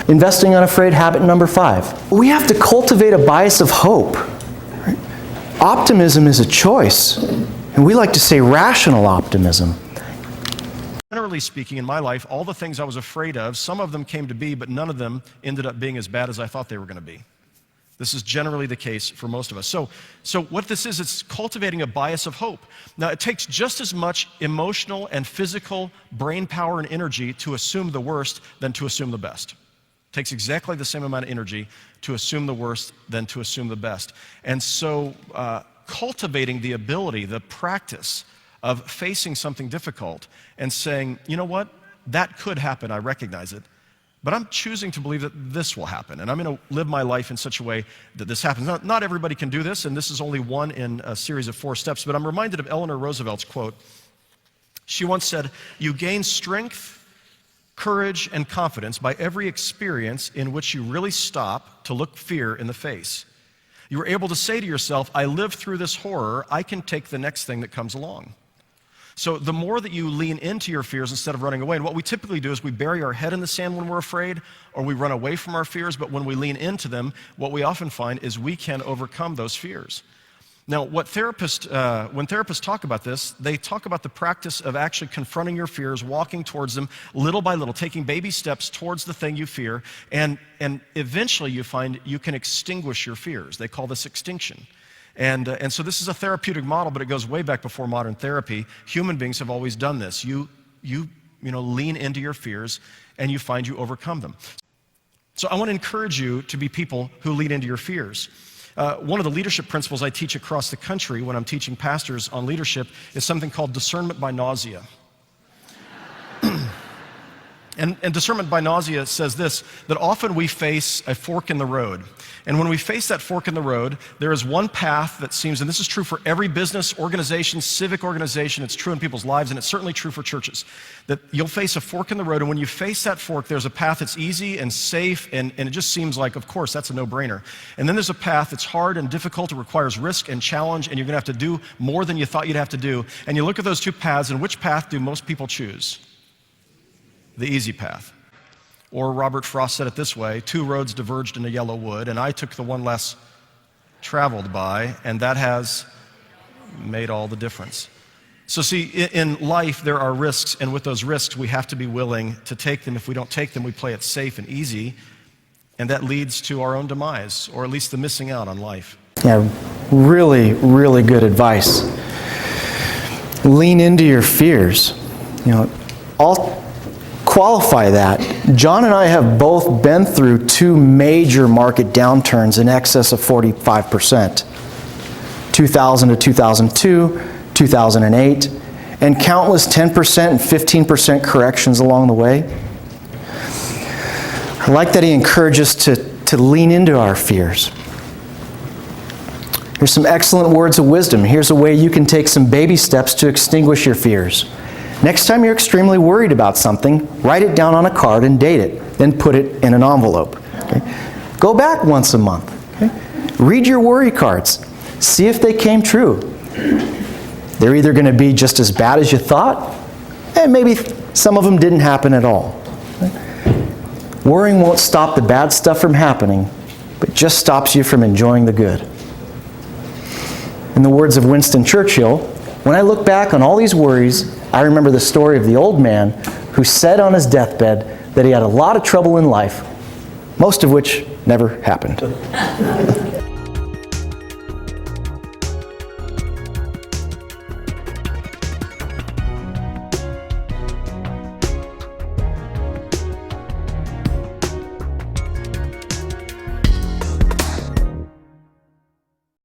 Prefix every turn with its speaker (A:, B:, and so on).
A: Investing unafraid, habit number 5. We have to cultivate a bias of hope. Right? Optimism is a choice, and we like to say rational optimism.
B: Generally speaking, in my life, all the things I was afraid of, some of them came to be, but none of them ended up being as bad as I thought they were going to be. This is generally the case for most of us. So what this is, it's cultivating a bias of hope. Now, it takes just as much emotional and physical brain power and energy to assume the worst than to assume the best. It takes exactly the same amount of energy to assume the worst than to assume the best. And so cultivating the ability, the practice of facing something difficult and saying, you know what, that could happen, I recognize it, but I'm choosing to believe that this will happen, and I'm going to live my life in such a way that this happens. Not everybody can do this, and this is only one in a series of 4 steps, but I'm reminded of Eleanor Roosevelt's quote. She once said, "You gain strength, courage, and confidence by every experience in which you really stop to look fear in the face. You are able to say to yourself, I lived through this horror, I can take the next thing that comes along." So the more that you lean into your fears instead of running away, and what we typically do is we bury our head in the sand when we're afraid, or we run away from our fears, but when we lean into them, what we often find is we can overcome those fears. Now, when therapists talk about this, they talk about the practice of actually confronting your fears, walking towards them little by little, taking baby steps towards the thing you fear, and eventually you find you can extinguish your fears. They call this extinction. And so this is a therapeutic model, but it goes way back before modern therapy. Human beings have always done this. You lean into your fears, and you find you overcome them. So I want to encourage you to be people who lean into your fears. One of the leadership principles I teach across the country when I'm teaching pastors on leadership is something called discernment by nausea. And discernment by nausea says this, that often we face a fork in the road. And when we face that fork in the road, there is one path that seems, and this is true for every business, organization, civic organization, it's true in people's lives, and it's certainly true for churches, that you'll face a fork in the road, and when you face that fork, there's a path that's easy and safe, and it just seems like, of course, that's a no-brainer. And then there's a path that's hard and difficult, it requires risk and challenge, and you're gonna have to do more than you thought you'd have to do. And you look at those 2 paths, and which path do most people choose? The easy path. Or Robert Frost said it this way, 2 roads diverged in a yellow wood, and I took the one less traveled by, and that has made all the difference. So see, in life there are risks, and with those risks we have to be willing to take them. If we don't take them, we play it safe and easy, and that leads to our own demise, or at least the missing out on life.
A: Yeah, really, really good advice. Lean into your fears. I'll qualify that. John and I have both been through 2 major market downturns in excess of 45%. 2000 to 2002, 2008, and countless 10% and 15% corrections along the way. I like that he encourages us to lean into our fears. Here's some excellent words of wisdom. Here's a way you can take some baby steps to extinguish your fears. Next time you're extremely worried about something, write it down on a card and date it, then put it in an envelope. Okay? Go back once a month. Okay? Read your worry cards. See if they came true. They're either going to be just as bad as you thought, and maybe some of them didn't happen at all. Okay? Worrying won't stop the bad stuff from happening, but just stops you from enjoying the good. In the words of Winston Churchill, when I look back on all these worries, I remember the story of the old man who said on his deathbed that he had a lot of trouble in life, most of which never happened.